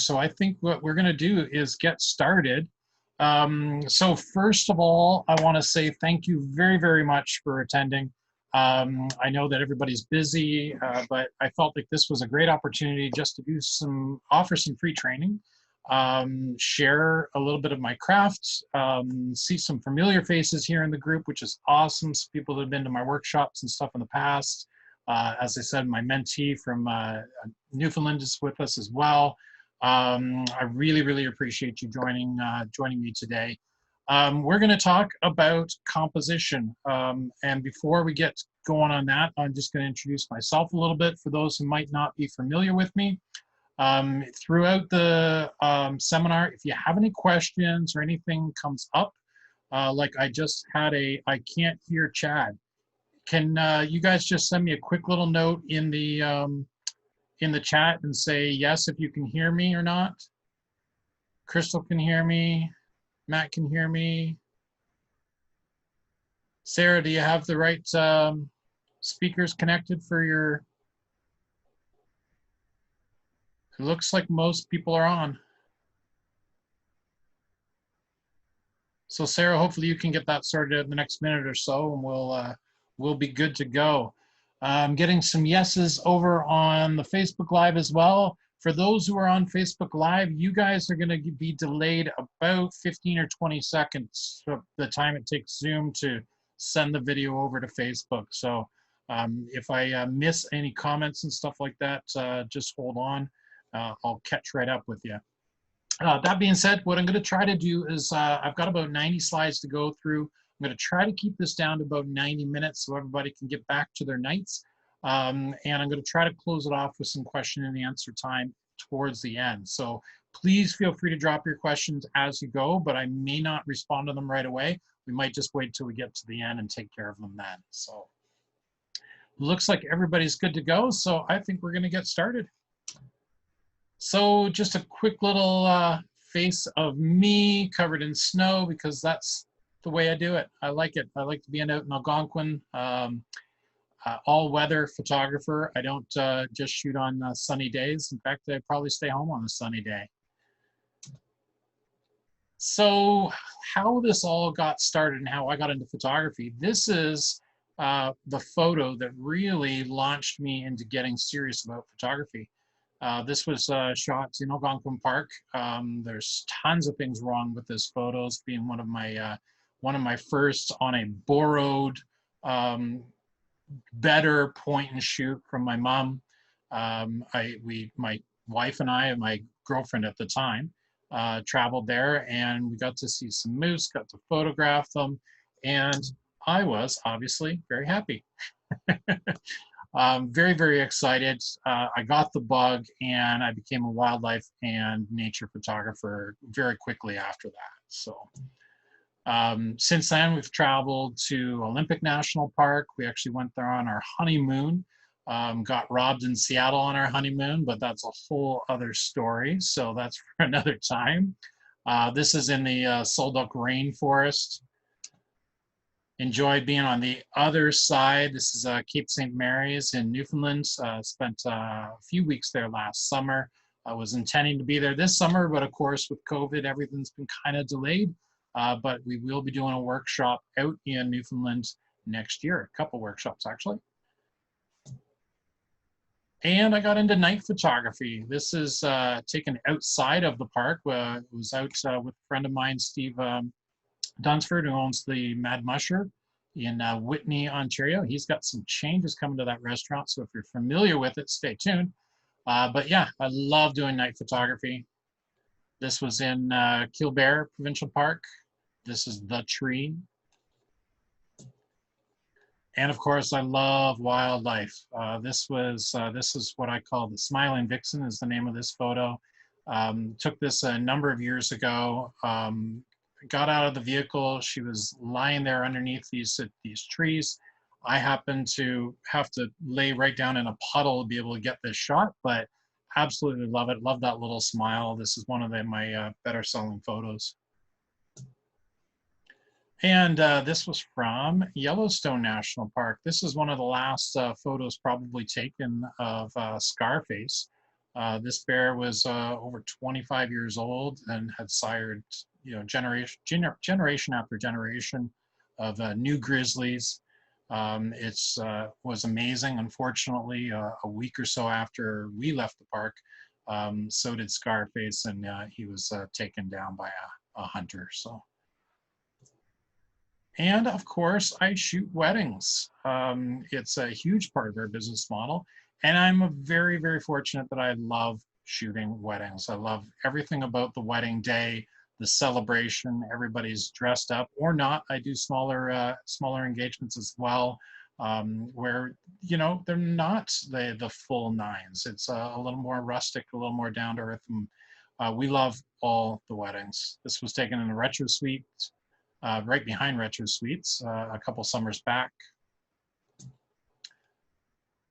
So I think what we're going to do is get started. So first of all, I want to say thank you very, very much for attending. I know that everybody's busy, but I felt like this was a great opportunity just to offer some free training, share a little bit of my craft, see some familiar faces here in the group, which is awesome. Some people that have been to my workshops and stuff in the past. As I said, my mentee from Newfoundland is with us as well. I really, really appreciate you joining me today. We're going to talk about composition. And before we get going on that, I'm just going to introduce myself a little bit for those who might not be familiar with me. Throughout the seminar, if you have any questions or anything comes up, like I just had I can't hear Chad. Can you guys just send me a quick little note in the chat and say yes if you can hear me or not? Crystal can hear me. Matt can hear me. Sarah, do you have the right speakers connected for your... It looks like most people are on. So Sarah, hopefully you can get that sorted out in the next minute or so, and we'll be good to go. Getting some yeses over on the Facebook Live as well. For those who are on Facebook Live, you guys are going to be delayed about 15 or 20 seconds from the time it takes Zoom to send the video over to Facebook. So if I miss any comments and stuff like that, just hold on. I'll catch right up with you. That being said, what I'm going to try to do is I've got about 90 slides to go through. I'm going to try to keep this down to about 90 minutes so everybody can get back to their nights. And I'm going to try to close it off with some question and answer time towards the end. So please feel free to drop your questions as you go, but I may not respond to them right away. We might just wait till we get to the end and take care of them then. So looks like everybody's good to go. So I think we're going to get started. So just a quick little face of me covered in snow because that's the way I do it. I like it. I like to be out in Algonquin, all-weather photographer. I don't just shoot on sunny days. In fact, I probably stay home on a sunny day. So how this all got started and how I got into photography, this is the photo that really launched me into getting serious about photography. This was shot in Algonquin Park. There's tons of things wrong with this photo. It's being one of my first on a borrowed, better point and shoot from my mom. My wife and I and my girlfriend at the time traveled there, and we got to see some moose, got to photograph them, and I was obviously very happy. Very, very excited. I got the bug and I became a wildlife and nature photographer very quickly after that. So since then, we've traveled to Olympic National Park. We actually went there on our honeymoon. Got robbed in Seattle on our honeymoon, but that's a whole other story. So that's for another time. This is in the Solduck Rainforest. Enjoyed being on the other side. This is Cape St. Mary's in Newfoundland. Spent a few weeks there last summer. I was intending to be there this summer, but of course with COVID, everything's been kind of delayed. But we will be doing a workshop out in Newfoundland next year, a couple workshops actually. And I got into night photography. This is taken outside of the park. It was out with a friend of mine, Steve Dunsford, who owns the Mad Musher in Whitney, Ontario. He's got some changes coming to that restaurant, so if you're familiar with it, stay tuned. But yeah, I love doing night photography. This was in Killbear Provincial Park. This is the tree. And of course, I love wildlife. This is what I call the Smiling Vixen is the name of this photo. Took this a number of years ago. Got out of the vehicle. She was lying there underneath these trees. I happened to have to lay right down in a puddle to be able to get this shot, but absolutely love it. Love that little smile. This is one of my better selling photos. And this was from Yellowstone National Park. This is one of the last photos probably taken of Scarface. This bear was over 25 years old and had sired, generation after generation of new grizzlies. It's was amazing. Unfortunately, a week or so after we left the park, so did Scarface, and he was taken down by a hunter. So. And of course, I shoot weddings. It's a huge part of our business model. And I'm very, very fortunate that I love shooting weddings. I love everything about the wedding day, the celebration, everybody's dressed up or not. I do smaller engagements as well, where, they're not the full nines. It's a little more rustic, a little more down to earth. And we love all the weddings. This was taken in a retro suite right behind Retro Suites a couple summers back.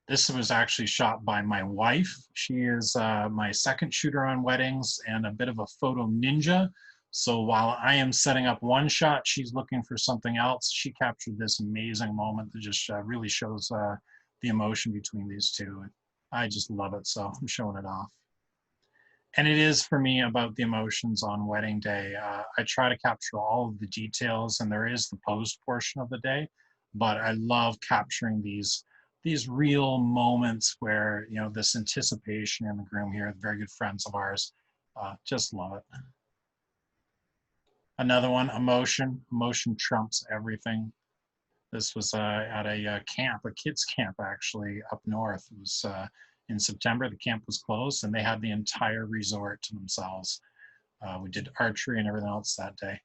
This was actually shot by my wife. She is my second shooter on weddings and a bit of a photo ninja. So while I am setting up one shot, she's looking for something else. She captured this amazing moment that just really shows the emotion between these two. I just love it, so I'm showing it off. And it is for me about the emotions on wedding day. I try to capture all of the details, and there is the post portion of the day, but I love capturing these real moments where, this anticipation in the groom here, very good friends of ours, just love it. Another one, emotion. Emotion trumps everything. This was at a camp, a kids camp actually up north. It was in September. The camp was closed and they had the entire resort to themselves. We did archery and everything else that day.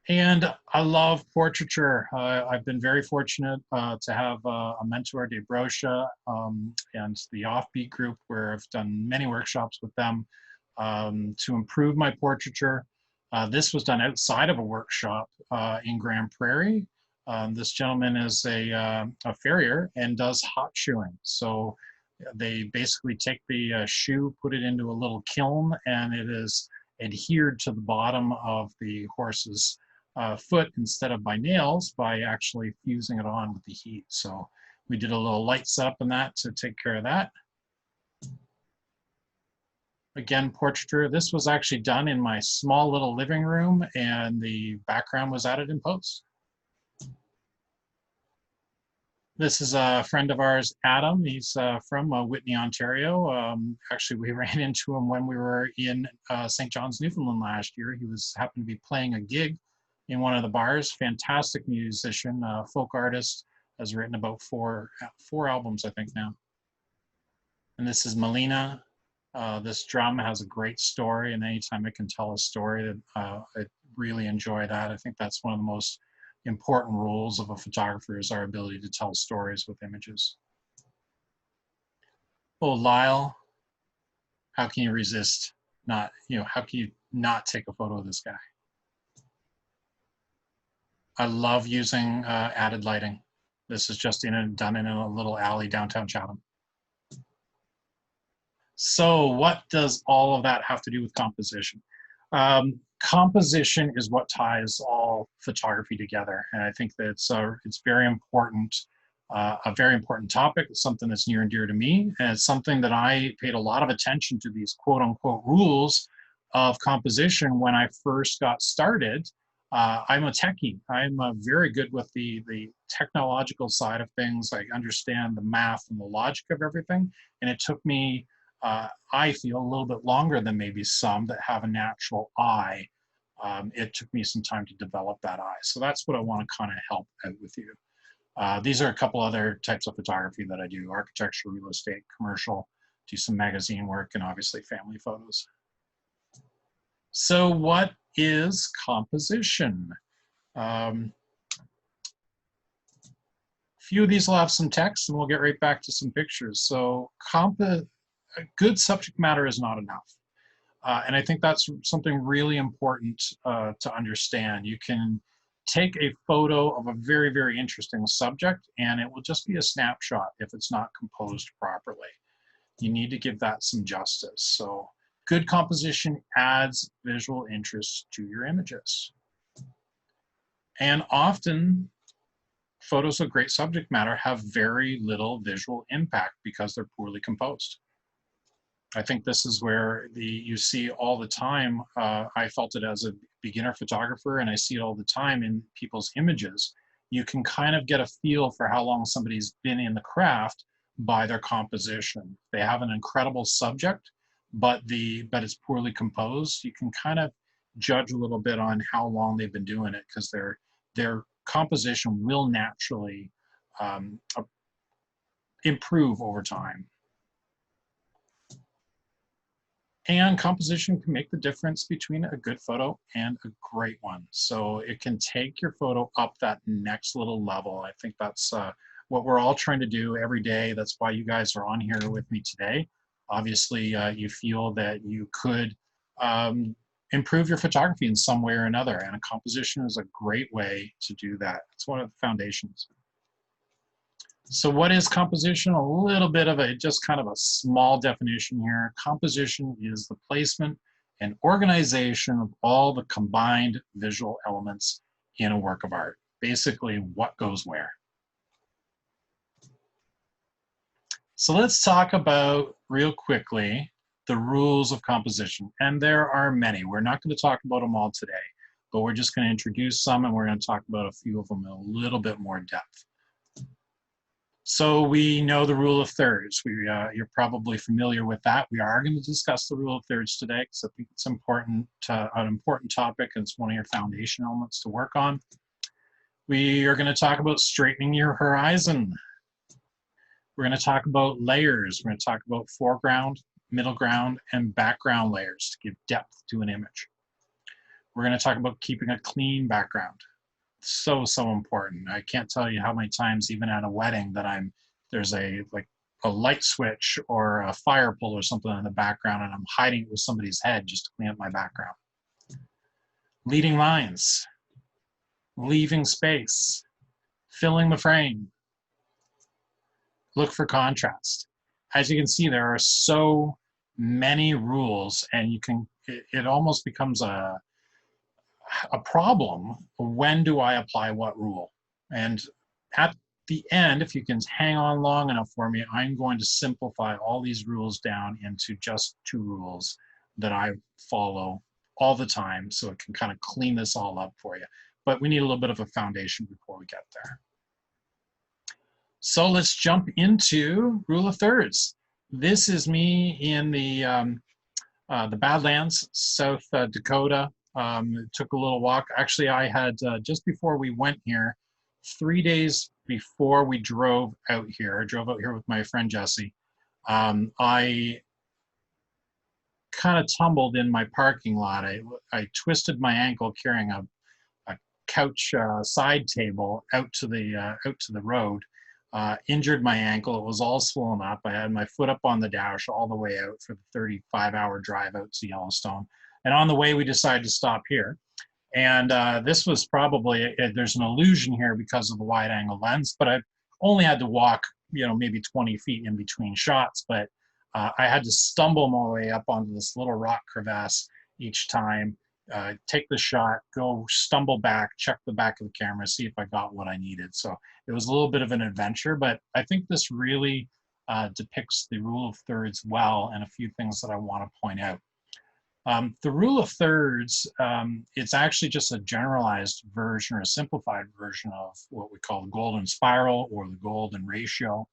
And I love portraiture. I've been very fortunate to have a mentor, Dave Brocha, and the Offbeat group, where I've done many workshops with them to improve my portraiture. This was done outside of a workshop in Grand Prairie. This gentleman is a farrier and does hot shoeing. So they basically take the shoe, put it into a little kiln, and it is adhered to the bottom of the horse's foot instead of by nails, by actually fusing it on with the heat. So we did a little light setup in that to take care of that. Again, portraiture. This was actually done in my small little living room, and the background was added in post. This is a friend of ours, Adam. He's from Whitney, Ontario. Actually, we ran into him when we were in St. John's, Newfoundland last year. He happened to be playing a gig in one of the bars. Fantastic musician, folk artist, has written about four albums, I think, now. And this is Melina. This drum has a great story, and anytime I can tell a story, I really enjoy that. I think that's one of the most important rules of a photographer, is our ability to tell stories with images. Oh, Lyle, how can you resist how can you not take a photo of this guy? I love using added lighting. This is just done in a little alley downtown Chatham. So what does all of that have to do with composition? Composition is what ties all photography together, and I think that it's very important, a very important topic. It's something that's near and dear to me, and it's something that I paid a lot of attention to, these quote-unquote rules of composition when I first got started. I'm a techie. I'm very good with the technological side of things. I understand the math and the logic of everything, and it took me I feel a little bit longer than maybe some that have a natural eye. It took me some time to develop that eye. So that's what I want to kind of help out with you. These are a couple other types of photography that I do: architecture, real estate, commercial, do some magazine work, and obviously family photos. So what is composition? Few of these will have some text, and we'll get right back to some pictures. So good subject matter is not enough. And I think that's something really important to understand. You can take a photo of a very, very interesting subject, and it will just be a snapshot if it's not composed properly. You need to give that some justice. So good composition adds visual interest to your images. And often, photos of great subject matter have very little visual impact because they're poorly composed. I think this is where you see all the time. I felt it as a beginner photographer, and I see it all the time in people's images. You can kind of get a feel for how long somebody's been in the craft by their composition. They have an incredible subject, but it's poorly composed. You can kind of judge a little bit on how long they've been doing it, because their composition will naturally improve over time. And composition can make the difference between a good photo and a great one. So it can take your photo up that next little level. I think that's what we're all trying to do every day. That's why you guys are on here with me today. Obviously, you feel that you could improve your photography in some way or another, and a composition is a great way to do that. It's one of the foundations. So what is composition? A little bit of just kind of a small definition here. Composition is the placement and organization of all the combined visual elements in a work of art. Basically, what goes where. So let's talk about, real quickly, the rules of composition. And there are many. We're not going to talk about them all today, but we're just going to introduce some, and we're going to talk about a few of them in a little bit more depth. So we know the rule of thirds. You're probably familiar with that. We are going to discuss the rule of thirds today, because I think it's important, an important topic, and it's one of your foundation elements to work on. We are going to talk about straightening your horizon. We're going to talk about layers. We're going to talk about foreground, middle ground, and background layers to give depth to an image. We're going to talk about keeping a clean background. So important. I can't tell you how many times, even at a wedding, that there's a light switch or a fire pole or something in the background, and I'm hiding it with somebody's head just to clean up my background. Leading lines, leaving space, filling the frame. Look for contrast. As you can see, there are so many rules, and it almost becomes a problem. When do I apply what rule? And at the end, if you can hang on long enough for me, I'm going to simplify all these rules down into just 2 rules that I follow all the time, so it can kind of clean this all up for you. But we need a little bit of a foundation before we get there. So let's jump into rule of thirds. This is me in the Badlands, South Dakota. Took a little walk. Actually, I had, just before we went here, 3 days before we drove out here, I drove out here with my friend Jesse. I kind of tumbled in my parking lot. I twisted my ankle carrying a couch side table out to the road. Injured my ankle. It was all swollen up. I had my foot up on the dash all the way out for the 35-hour drive out to Yellowstone. And on the way, we decided to stop here. And this was probably, there's an illusion here because of the wide angle lens, but I only had to walk, maybe 20 feet in between shots. But I had to stumble my way up onto this little rock crevasse each time, take the shot, go stumble back, check the back of the camera, see if I got what I needed. So it was a little bit of an adventure, but I think this really depicts the rule of thirds well, and a few things that I want to point out. The rule of thirds, it's actually just a generalized version or a simplified version of what we call the golden spiral or the golden ratio.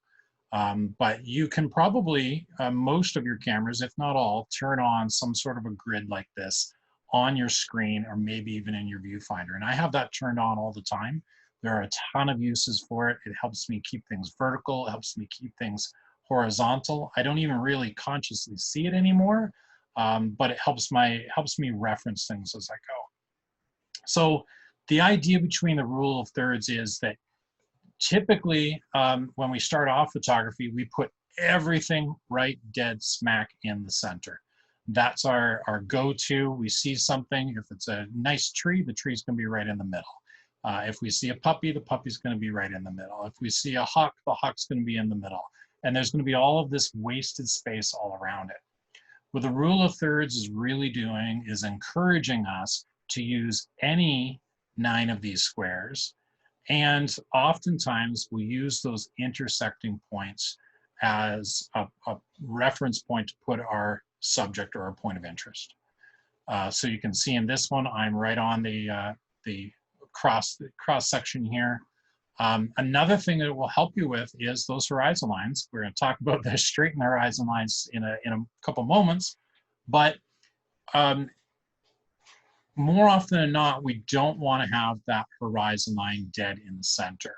But you can probably, most of your cameras, if not all, turn on some sort of a grid like this on your screen, or maybe even in your viewfinder. And I have that turned on all the time. There are a ton of uses for it. It helps me keep things vertical. It helps me keep things horizontal. I don't even really consciously see it anymore. But it helps me reference things as I go. So the idea between the rule of thirds is that typically when we start off photography, we put everything right dead smack in the center. That's our go-to. We see something, if it's a nice tree, the tree's gonna be right in the middle. If we see a puppy, the puppy's gonna be right in the middle. If we see a hawk, the hawk's gonna be in the middle. And there's gonna be all of this wasted space all around it. What the rule of thirds is really doing is encouraging us to use any 9 of these squares, and oftentimes we use those intersecting points as a reference point to put our subject or our point of interest. So you can see in this one, I'm right on the cross section here. Another thing that it will help you with is those horizon lines. We're going to talk about the straighten horizon lines in a couple moments, but more often than not, we don't want to have that horizon line dead in the center.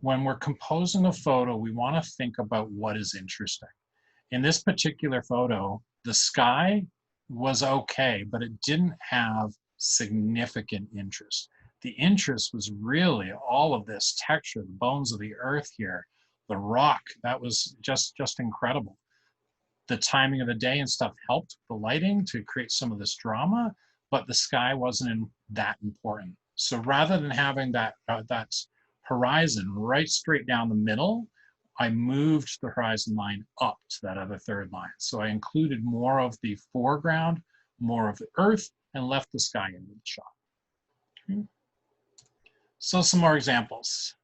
When we're composing a photo, we want to think about what is interesting. In this particular photo, the sky was okay, but it didn't have significant interest. The interest was really all of this texture, the bones of the earth here, the rock. That was just incredible. The timing of the day and stuff helped the lighting to create some of this drama, but the sky wasn't that important. So rather than having that horizon right straight down the middle, I moved the horizon line up to that other third line. So I included more of the foreground, more of the earth, and left the sky into the shot. Okay. So some more examples.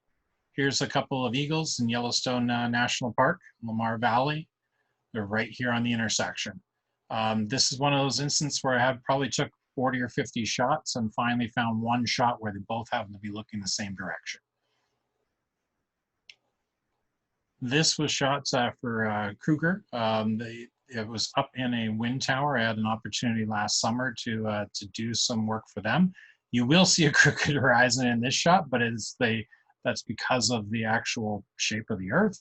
Here's a couple of eagles in Yellowstone National Park, Lamar Valley. They're right here on the intersection. This is one of those instances where I probably took 40 or 50 shots and finally found one shot where they both happen to be looking the same direction. This was shot for Kruger. It was up in a wind tower. I had an opportunity last summer to do some work for them. You will see a crooked horizon in this shot, but that's because of the actual shape of the earth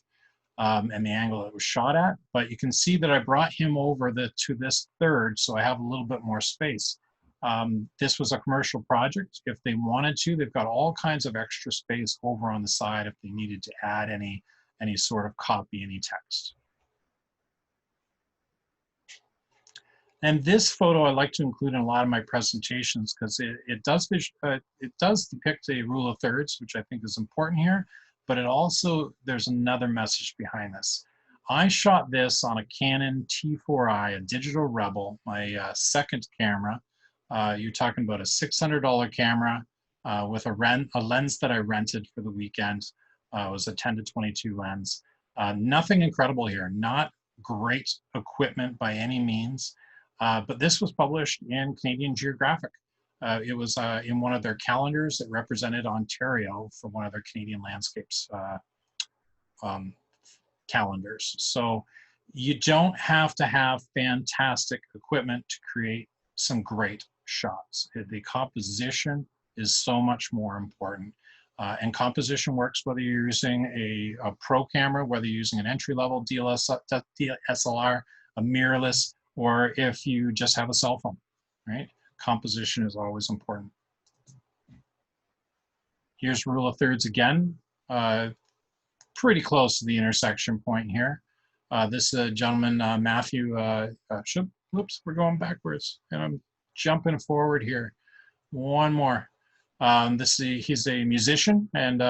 and the angle it was shot at. But you can see that I brought him over to this third, so I have a little bit more space. This was a commercial project. If they wanted to, they've got all kinds of extra space over on the side if they needed to add any sort of copy, any text. And this photo I like to include in a lot of my presentations because it does depict a rule of thirds, which I think is important here, but it also, there's another message behind this. I shot this on a Canon T4i, a digital Rebel, my second camera. You're talking about a $600 camera with a lens that I rented for the weekend. It was a 10 to 22 lens. Nothing incredible here, not great equipment by any means, but this was published in Canadian Geographic. It was in one of their calendars that represented Ontario for one of their Canadian landscapes calendars. So you don't have to have fantastic equipment to create some great shots. The composition is so much more important. And composition works whether you're using a pro camera, whether you're using an entry-level DSLR, a mirrorless, or if you just have a cell phone, right? Composition is always important. Here's rule of thirds again, pretty close to the intersection point here. This gentleman, Matthew, whoops, we're going backwards, and I'm jumping forward here. One more. He's a musician and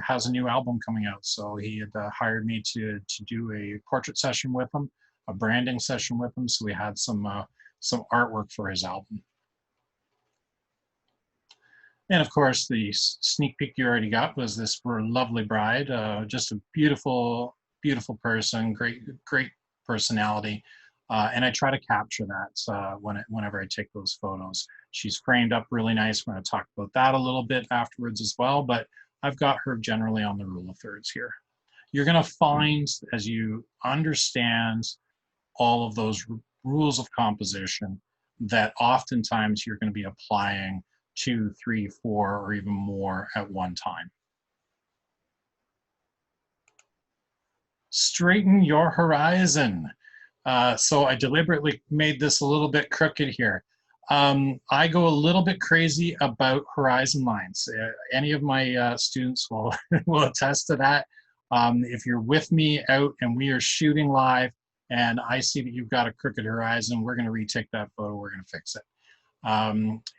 has a new album coming out. So he had hired me to do a portrait session with him, a branding session with him. So we had some artwork for his album. And of course, the sneak peek you already got was this lovely bride, just a beautiful, beautiful person, great personality. And I try to capture that whenever I take those photos. She's framed up really nice. We're going to talk about that a little bit afterwards as well, but I've got her generally on the rule of thirds here. You're going to find, as you understand all of those rules of composition, that oftentimes you're going to be applying 2, 3, 4, or even more at one time. Straighten your horizon. So I deliberately made this a little bit crooked here. I go a little bit crazy about horizon lines. Any of my students will attest to that. If you're with me out and we are shooting live and I see that you've got a crooked horizon, we're going to retake that photo, we're going to fix it.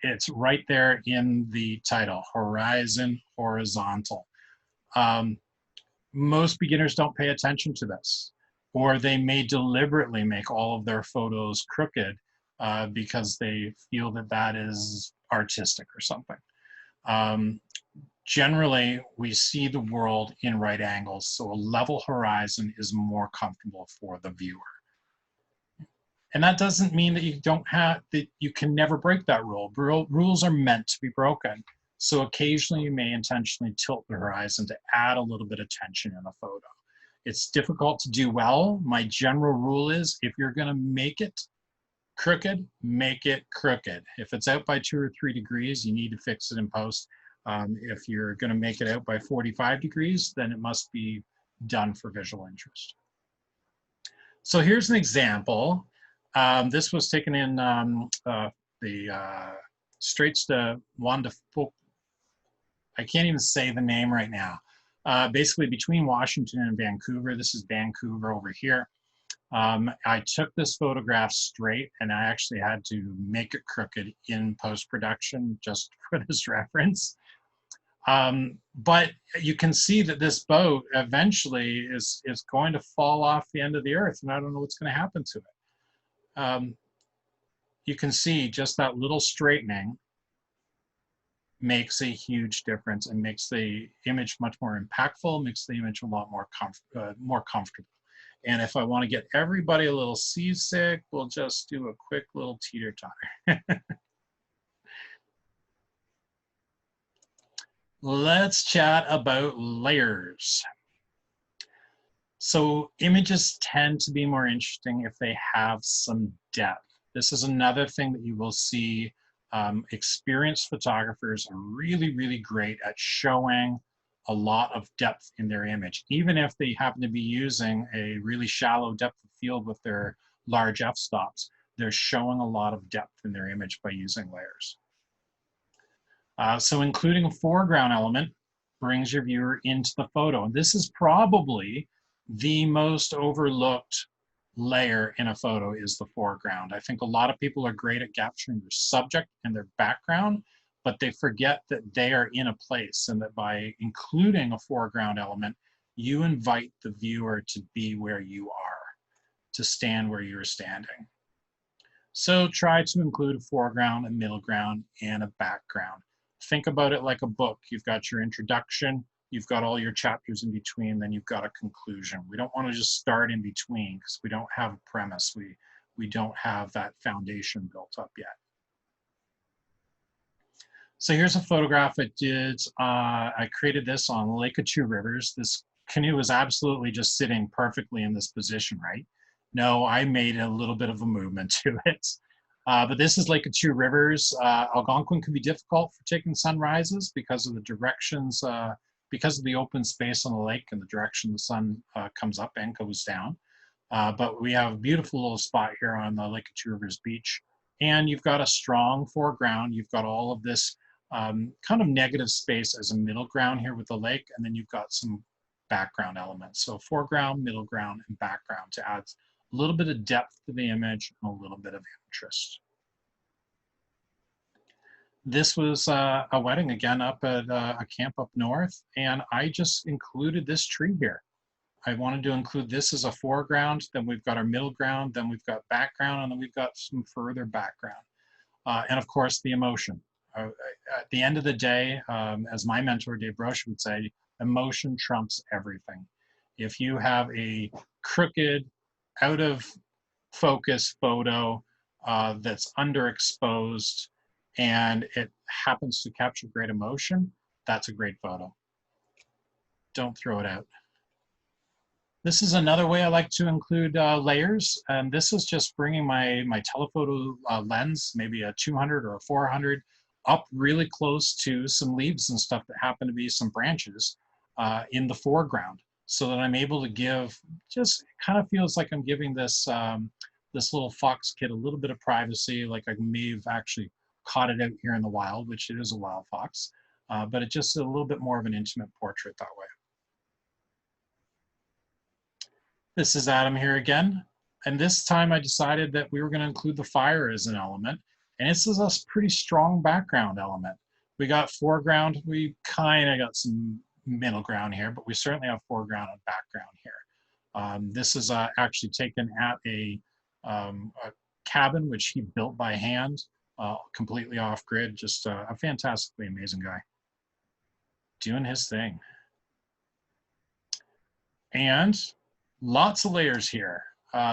It's right there in the title, horizon, horizontal. Most beginners don't pay attention to this, or they may deliberately make all of their photos crooked because they feel that that is artistic or something. Generally, we see the world in right angles, so a level horizon is more comfortable for the viewer. And that doesn't mean that you can never break that rule. Rules are meant to be broken. So occasionally you may intentionally tilt the horizon to add a little bit of tension in a photo. It's difficult to do well. My general rule is if you're going to make it crooked, make it crooked. If it's out by 2 or 3 degrees, you need to fix it in post. If you're going to make it out by 45 degrees, then it must be done for visual interest. So here's an example. This was taken in the Straits de Juan de Fuca. I can't even say the name right now. Basically between Washington and Vancouver. This is Vancouver over here. I took this photograph straight, and I actually had to make it crooked in post-production just for this reference. But you can see that this boat eventually is going to fall off the end of the earth, and I don't know what's going to happen to it. You can see just that little straightening makes a huge difference and makes the image much more impactful, makes the image a lot more comfortable. And if I want to get everybody a little seasick, we'll just do a quick little teeter-totter. Let's chat about layers. So images tend to be more interesting if they have some depth. This is another thing that you will see. Experienced photographers are really, really great at showing a lot of depth in their image, even if they happen to be using a really shallow depth of field with their large f-stops. They're showing a lot of depth in their image by using layers. So including a foreground element brings your viewer into the photo. And this is probably the most overlooked layer in a photo is the foreground. I think a lot of people are great at capturing their subject and their background, but they forget that they are in a place, and that by including a foreground element, you invite the viewer to be where you are, to stand where you're standing. So try to include a foreground, a middle ground, and a background. Think about it like a book. You've got your introduction, you've got all your chapters in between, then you've got a conclusion. We don't want to just start in between because we don't have a premise. We don't have that foundation built up yet. So here's a photograph I did. I created this on Lake of Two Rivers. This canoe is absolutely just sitting perfectly in this position, right? No, I made a little bit of a movement to it. But this is Lake of Two Rivers. Algonquin can be difficult for taking sunrises because of the directions, because of the open space on the lake and the direction the sun comes up and goes down. But we have a beautiful little spot here on the Lake of Two Rivers beach. And you've got a strong foreground. You've got all of this kind of negative space as a middle ground here with the lake. And then you've got some background elements. So foreground, middle ground, and background to add a little bit of depth to the image and a little bit of interest. This was a wedding again up at a camp up north, and I just included this tree here. I wanted to include this as a foreground, then we've got our middle ground, then we've got background, and then we've got some further background. And of course, the emotion. At the end of the day, as my mentor, Dave Brosh, would say, emotion trumps everything. If you have a crooked, out of focus photo that's underexposed and it happens to capture great emotion, that's a great photo. Don't throw it out. This is another way I like to include layers, and this is just bringing my telephoto lens, maybe a 200 or a 400, up really close to some leaves and stuff that happen to be some branches in the foreground, so that I'm able to give, just kind of feels like I'm giving this this little fox kid a little bit of privacy, like I may have actually caught it out here in the wild, which it is a wild fox, but it's just a little bit more of an intimate portrait that way. This is Adam here again, and this time I decided that we were going to include the fire as an element, and this is a pretty strong background element. We got foreground, we kind of got some middle ground here, but we certainly have foreground and background here. This is actually taken at a cabin which he built by hand, completely off-grid, just a fantastically amazing guy. doing his thing. And lots of layers here.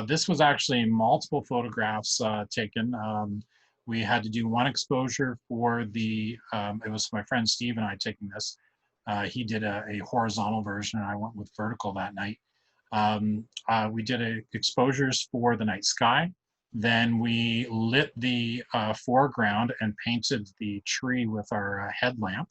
This was actually multiple photographs taken. We had to do one exposure for the, it was my friend Steve and I taking this. He did a horizontal version and I went with vertical that night. We did exposures for the night sky. Then we lit the foreground and painted the tree with our headlamp.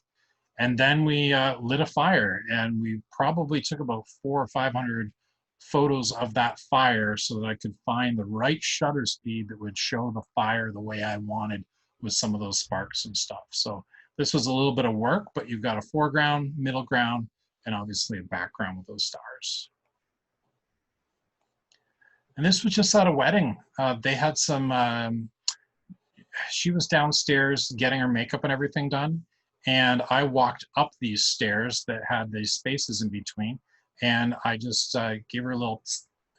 And then we lit a fire, and we probably took about 400 or 500 photos of that fire so that I could find the right shutter speed that would show the fire the way I wanted with some of those sparks and stuff. So this was a little bit of work, but you've got a foreground, middle ground, and obviously a background with those stars. And this was just at a wedding. They had some, she was downstairs getting her makeup and everything done. And I walked up these stairs that had these spaces in between. And I just gave her a little,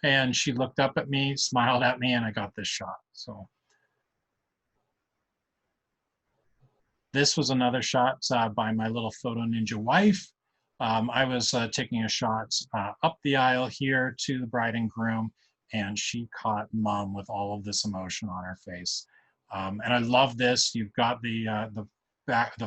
and she looked up at me, smiled at me, and I got this shot. So this was another shot by my little photo ninja wife. I was taking a shot up the aisle here to the bride and groom, and she caught mom with all of this emotion on her face. And I love this. You've got the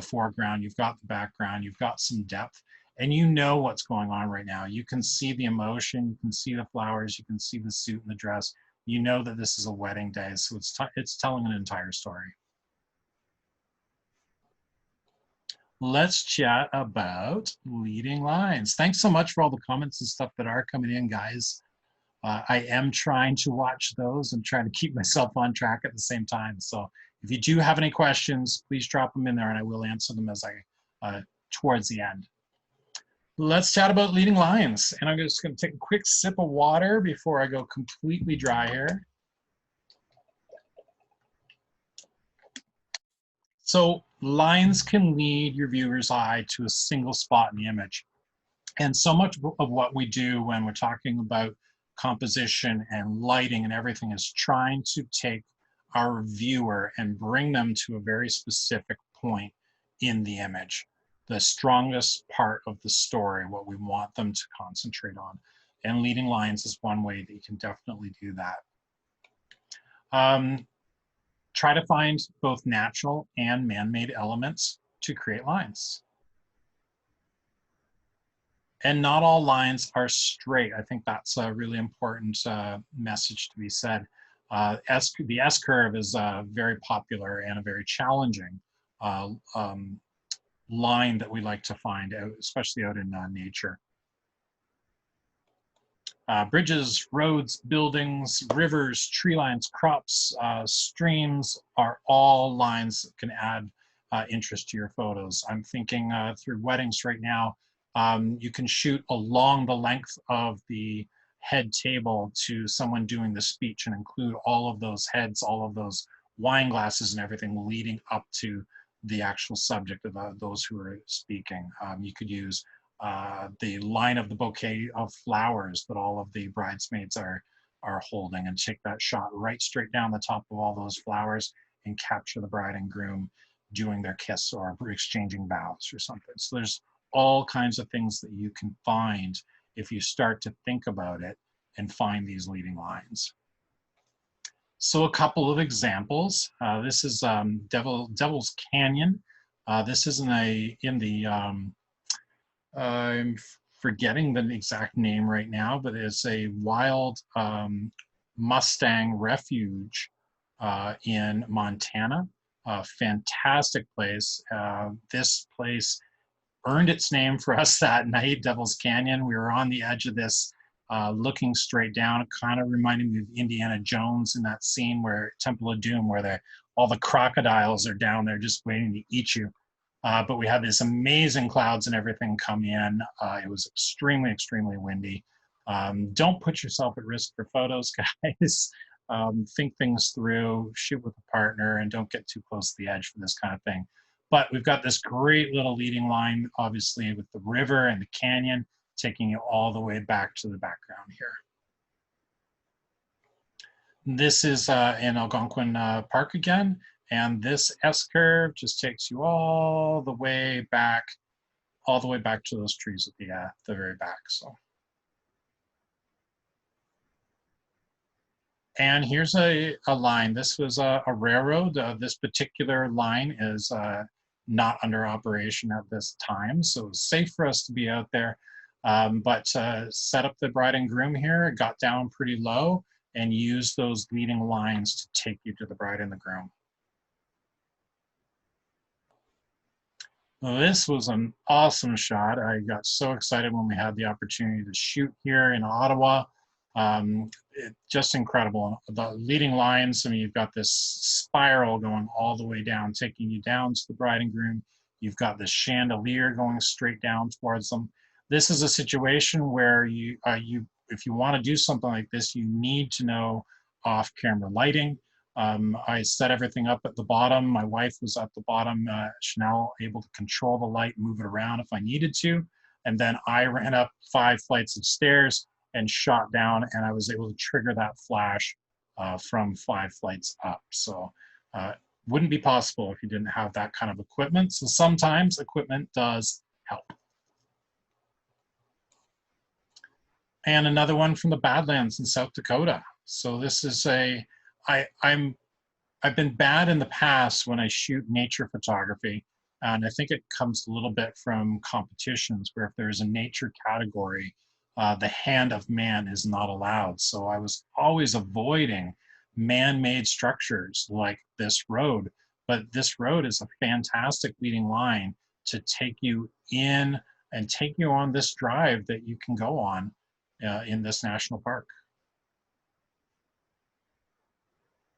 foreground, you've got the background, you've got some depth, and you know what's going on right now. You can see the emotion, you can see the flowers, you can see the suit and the dress. You know that this is a wedding day, so it's telling an entire story. Let's chat about leading lines. Thanks so much for all the comments and stuff that are coming in, guys. I am trying to watch those and trying to keep myself on track at the same time. So if you do have any questions, please drop them in there and I will answer them as I towards the end. Let's chat about leading lines. And I'm just going to take a quick sip of water before I go completely dry here. So lines can lead your viewer's eye to a single spot in the image. And so much of what we do when we're talking about composition and lighting and everything is trying to take our viewer and bring them to a very specific point in the image, the strongest part of the story, what we want them to concentrate on. And leading lines is one way that you can definitely do that. Try to find both natural and man-made elements to create lines. And not all lines are straight. I think that's a really important message to be said. The S-curve is very popular and a very challenging line that we like to find, especially out in nature. Bridges, roads, buildings, rivers, tree lines, crops, streams are all lines that can add interest to your photos. I'm thinking through weddings right now, you can shoot along the length of the head table to someone doing the speech and include all of those heads, all of those wine glasses and everything leading up to the actual subject of those who are speaking. You could use the line of the bouquet of flowers that all of the bridesmaids are holding and take that shot right straight down the top of all those flowers and capture the bride and groom doing their kiss or exchanging vows or something. So there's all kinds of things that you can find if you start to think about it and find these leading lines. So a couple of examples. This is Devil's Canyon. This is in the I'm forgetting the exact name right now, but it's a wild Mustang refuge in Montana. Fantastic place. This place earned its name for us that night, Devil's Canyon. We were on the edge of this, looking straight down. It kind of reminded me of Indiana Jones in that scene where Temple of Doom, where all the crocodiles are down there just waiting to eat you. But we had these amazing clouds and everything come in. It was extremely, extremely windy. Don't put yourself at risk for photos, guys. Think things through, shoot with a partner, and don't get too close to the edge for this kind of thing. But we've got this great little leading line, obviously, with the river and the canyon, taking you all the way back to the background here. This is in Algonquin Park again, and this S-curve just takes you all the way back all the way back to those trees at the very back. So. And here's a line. This was a railroad. This particular line is not under operation at this time, so it was safe for us to be out there. But set up the bride and groom here, got down pretty low, and used those leading lines to take you to the bride and the groom. Well, this was an awesome shot. I got so excited when we had the opportunity to shoot here in Ottawa. Just incredible. The leading lines, I mean, you've got this spiral going all the way down, taking you down to the bride and groom. You've got this chandelier going straight down towards them. This is a situation where if you want to do something like this, you need to know off-camera lighting. I set everything up at the bottom. My wife was at the bottom. Chanel able to control the light, move it around if I needed to. And then I ran up 5 flights of stairs and shot down, and I was able to trigger that flash from 5 flights up. So wouldn't be possible if you didn't have that kind of equipment. So sometimes equipment does help. And another one from the Badlands in South Dakota. So this is I've been bad in the past when I shoot nature photography. And I think it comes a little bit from competitions where if there's a nature category, the hand of man is not allowed. So I was always avoiding man-made structures like this road. But this road is a fantastic leading line to take you in and take you on this drive that you can go on in this national park.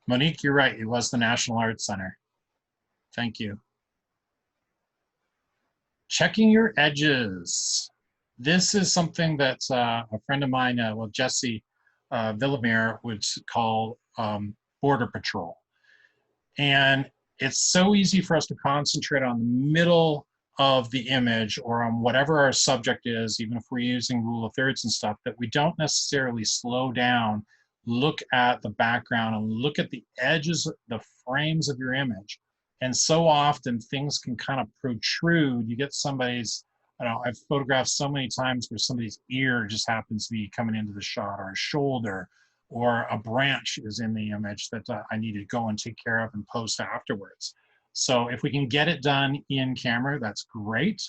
Monique, you're right. It was the National Arts Center. Thank you. Checking your edges. This is something that a friend of mine, well, Jesse Villamere, would call border patrol. And it's so easy for us to concentrate on the middle of the image or on whatever our subject is, even if we're using rule of thirds and stuff, that we don't necessarily slow down, look at the background and look at the edges, the frames of your image. And so often things can kind of protrude. You get somebody's, I don't know, I've photographed so many times where somebody's ear just happens to be coming into the shot, or a shoulder, or a branch is in the image that I need to go and take care of and post afterwards. So if we can get it done in camera, that's great.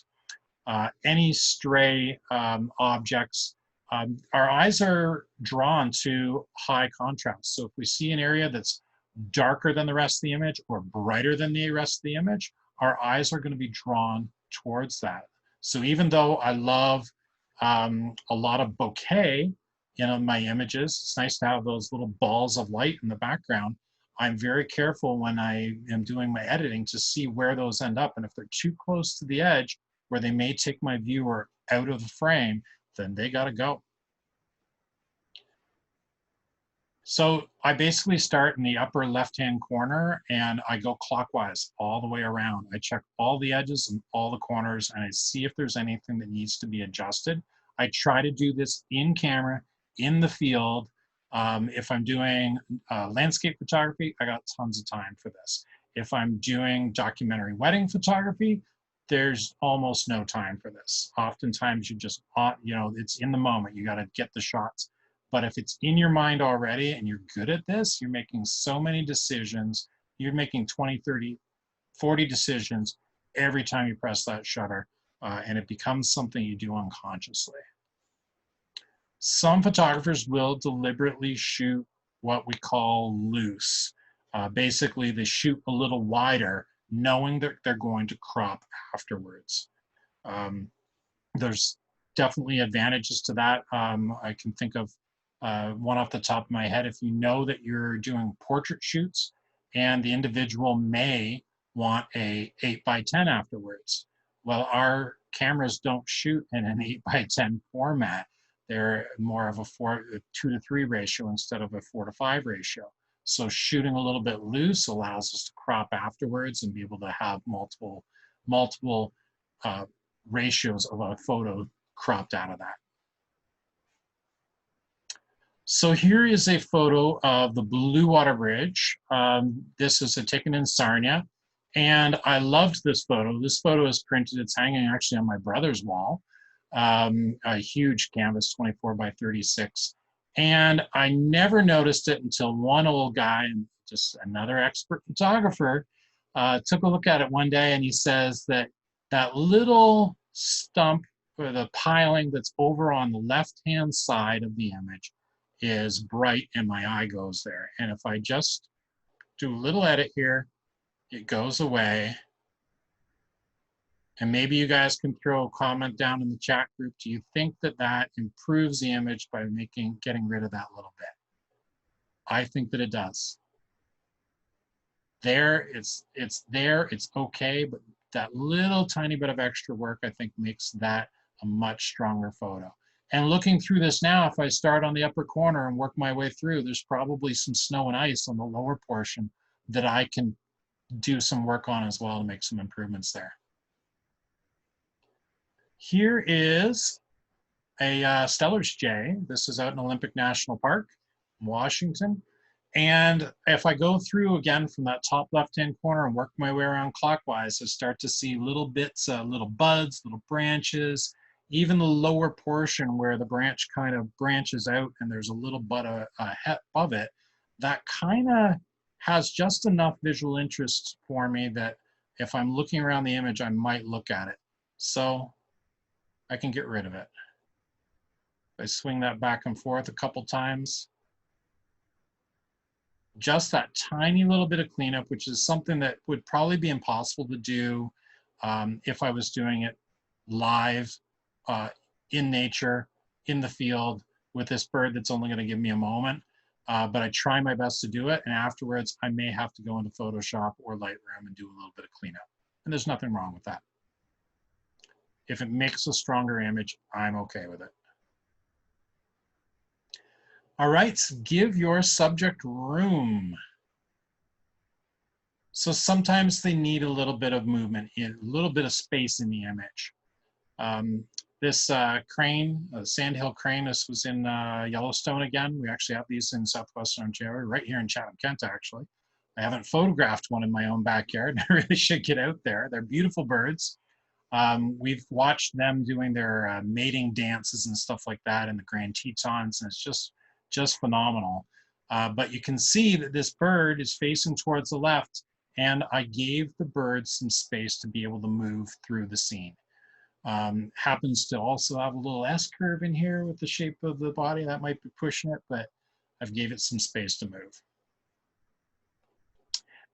Any stray objects, our eyes are drawn to high contrast. So if we see an area that's darker than the rest of the image or brighter than the rest of the image, our eyes are going to be drawn towards that. So even though I love a lot of bokeh in my images, it's nice to have those little balls of light in the background. I'm very careful when I am doing my editing to see where those end up. And if they're too close to the edge, where they may take my viewer out of the frame, then they got to go. So I basically start in the upper left-hand corner and I go clockwise all the way around. I check all the edges and all the corners and I see if there's anything that needs to be adjusted. I try to do this in camera, in the field. If I'm doing landscape photography, I got tons of time for this. If I'm doing documentary wedding photography, there's almost no time for this. Oftentimes you just, it's in the moment. You got to get the shots. But if it's in your mind already and you're good at this, you're making so many decisions. You're making 20, 30, 40 decisions every time you press that shutter, and it becomes something you do unconsciously. Some photographers will deliberately shoot what we call loose. Basically, they shoot a little wider, knowing that they're going to crop afterwards. There's definitely advantages to that. I can think of one off the top of my head. If you know that you're doing portrait shoots and the individual may want a 8x10 afterwards. Well, our cameras don't shoot in an 8x10 format. They're more of a 2:3 ratio instead of a 4:5 ratio. So shooting a little bit loose allows us to crop afterwards and be able to have multiple ratios of a photo cropped out of that. So here is a photo of the Blue Water Bridge. This is taken in Sarnia. And I loved this photo. This photo is printed. It's hanging actually on my brother's wall, a huge canvas, 24 by 36. And I never noticed it until one old guy, and just another expert photographer, took a look at it one day, and he says that that little stump or the piling that's over on the left-hand side of the image is bright, and my eye goes there. And if I just do a little edit here, it goes away. And maybe you guys can throw a comment down in the chat group. Do you think that that improves the image by getting rid of that little bit? I think that it does. There, it's there, it's okay, but that little tiny bit of extra work, I think, makes that a much stronger photo. And looking through this now, if I start on the upper corner and work my way through, there's probably some snow and ice on the lower portion that I can do some work on as well to make some improvements there. Here is a Stellar's jay. This is out in Olympic National Park, Washington. And if I go through again from that top left-hand corner and work my way around clockwise, I start to see little bits, little buds, little branches, even the lower portion where the branch kind of branches out and there's a little bud above it, that kind of has just enough visual interest for me that if I'm looking around the image, I might look at it. So I can get rid of it. I swing that back and forth a couple times. Just that tiny little bit of cleanup, which is something that would probably be impossible to do if I was doing it live in nature, in the field, with this bird that's only going to give me a moment. But I try my best to do it, and afterwards I may have to go into Photoshop or Lightroom and do a little bit of cleanup. And there's nothing wrong with that. If it makes a stronger image, I'm okay with it. All right, give your subject room. So sometimes they need a little bit of movement, a little bit of space in the image. This crane, sandhill crane, this was in Yellowstone again. We actually have these in southwestern Ontario, right here in Chatham, Kent, actually. I haven't photographed one in my own backyard. I really should get out there. They're beautiful birds. We've watched them doing their mating dances and stuff like that in the Grand Tetons, and it's just phenomenal. But you can see that this bird is facing towards the left, and I gave the bird some space to be able to move through the scene. Happens to also have a little S-curve in here with the shape of the body. That might be pushing it, but I've gave it some space to move.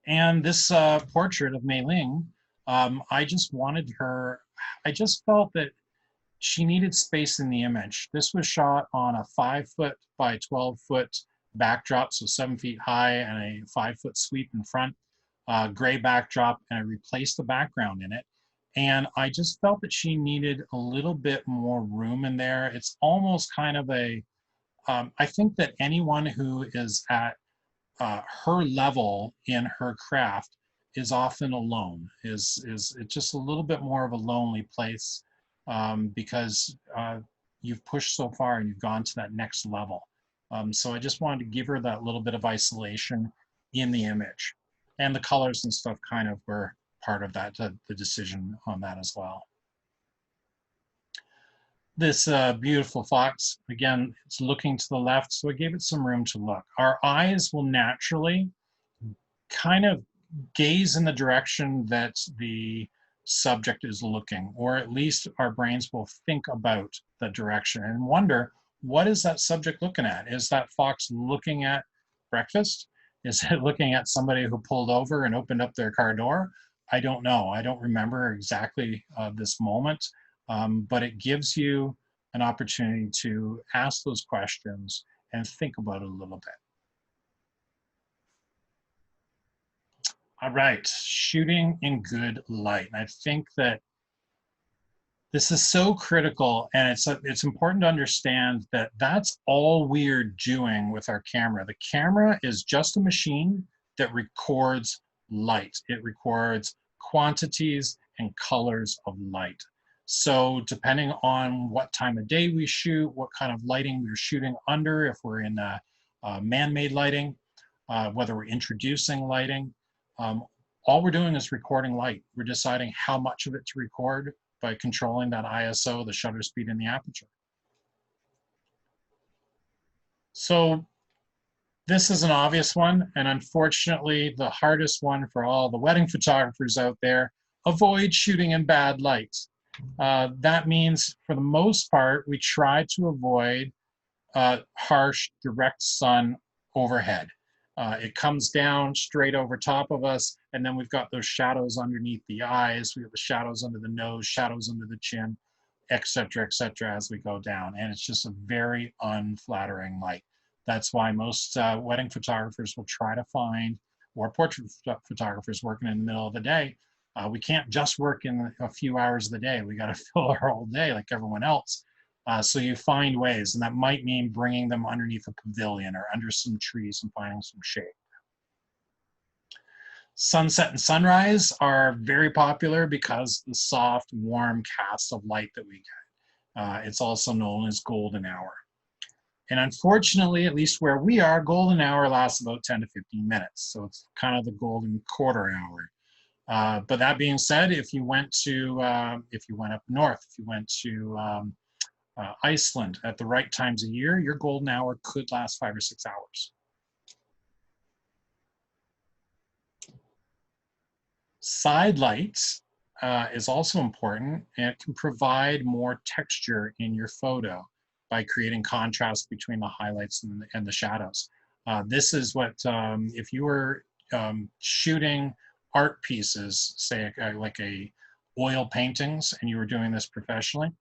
And this portrait of Mei Ling, I just wanted her, I just felt that she needed space in the image. This was shot on a 5-foot by 12-foot backdrop, so 7 feet high, and a 5-foot sweep in front, gray backdrop, and I replaced the background in it. And I just felt that she needed a little bit more room in there. It's almost kind of a, I think that anyone who is at her level in her craft is often alone, is it's just a little bit more of a lonely place because you've pushed so far and you've gone to that next level. So I just wanted to give her that little bit of isolation in the image. And the colors and stuff kind of were part of that, the decision on that as well. This beautiful fox, again, it's looking to the left, so I gave it some room to look. Our eyes will naturally kind of gaze in the direction that the subject is looking, or at least our brains will think about the direction and wonder, what is that subject looking at? Is that fox looking at breakfast? Is it looking at somebody who pulled over and opened up their car door? I don't know. I don't remember exactly this moment, but it gives you an opportunity to ask those questions and think about it a little bit. All right, shooting in good light. And I think that this is so critical, and it's important to understand that that's all we're doing with our camera. The camera is just a machine that records light. It records quantities and colors of light. So depending on what time of day we shoot, what kind of lighting we're shooting under, if we're in man-made lighting, whether we're introducing lighting, all we're doing is recording light. We're deciding how much of it to record by controlling that ISO, the shutter speed, and the aperture. So this is an obvious one, and unfortunately the hardest one for all the wedding photographers out there: avoid shooting in bad light. That means, for the most part, we try to avoid harsh, direct sun overhead. It comes down straight over top of us, and then we've got those shadows underneath the eyes, we have the shadows under the nose, shadows under the chin, etc., as we go down. And it's just a very unflattering light. That's why most wedding photographers will try to find, or portrait photographers working in the middle of the day, we can't just work in a few hours of the day. We got to fill our whole day like everyone else. So you find ways, and that might mean bringing them underneath a pavilion or under some trees and finding some shade. Sunset and sunrise are very popular because the soft, warm cast of light that we get. It's also known as golden hour. And unfortunately, at least where we are, golden hour lasts about 10 to 15 minutes. So it's kind of the golden quarter hour. But that being said, if you went up north, if you went to Iceland at the right times of year, your golden hour could last 5 or 6 hours. Side lights is also important, and it can provide more texture in your photo by creating contrast between the highlights and the shadows. This is what, if you were shooting art pieces, say like oil paintings, and you were doing this professionally,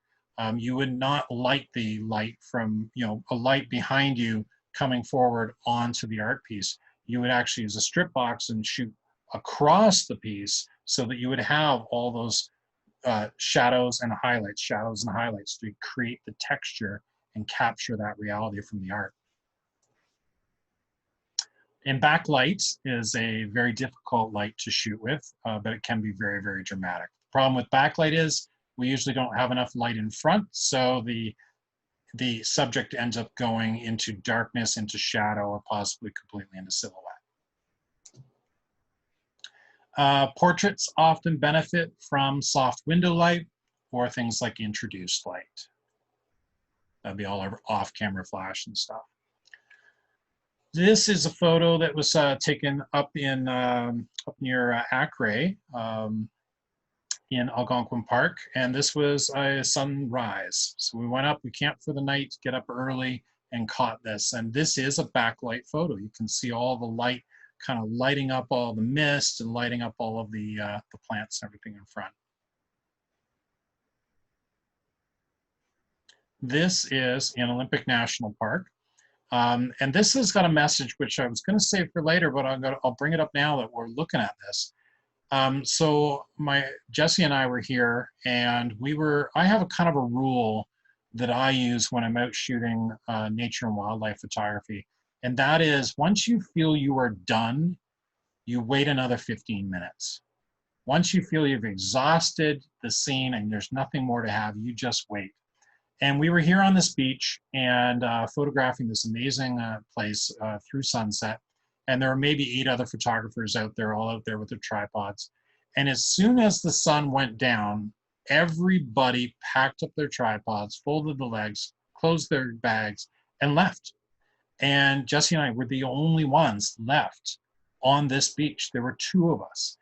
you would not light the light from, a light behind you coming forward onto the art piece. You would actually use a strip box and shoot across the piece so that you would have all those shadows and highlights to create the texture and capture that reality from the art. And backlight is a very difficult light to shoot with, but it can be very, very dramatic. The problem with backlight is we usually don't have enough light in front, so the subject ends up going into darkness, into shadow, or possibly completely into silhouette. Portraits often benefit from soft window light or things like introduced light. That'd be all over off-camera flash and stuff. This is a photo that was taken up in up near Acre in Algonquin Park, and this was a sunrise. So we went up, we camped for the night, get up early, and caught this. And this is a backlight photo. You can see all the light kind of lighting up all the mist and lighting up all of the plants and everything in front. This is in Olympic National Park. And this has got a message which I was going to save for later, but I'll bring it up now that we're looking at this. So Jesse and I were here, and I have a kind of a rule that I use when I'm out shooting nature and wildlife photography. And that is, once you feel you are done, you wait another 15 minutes. Once you feel you've exhausted the scene and there's nothing more to have, you just wait. And we were here on this beach and photographing this amazing place through sunset. And there were maybe 8 other photographers out there, all out there with their tripods. And as soon as the sun went down, everybody packed up their tripods, folded the legs, closed their bags, and left. And Jesse and I were the only ones left on this beach. There were 2 of us.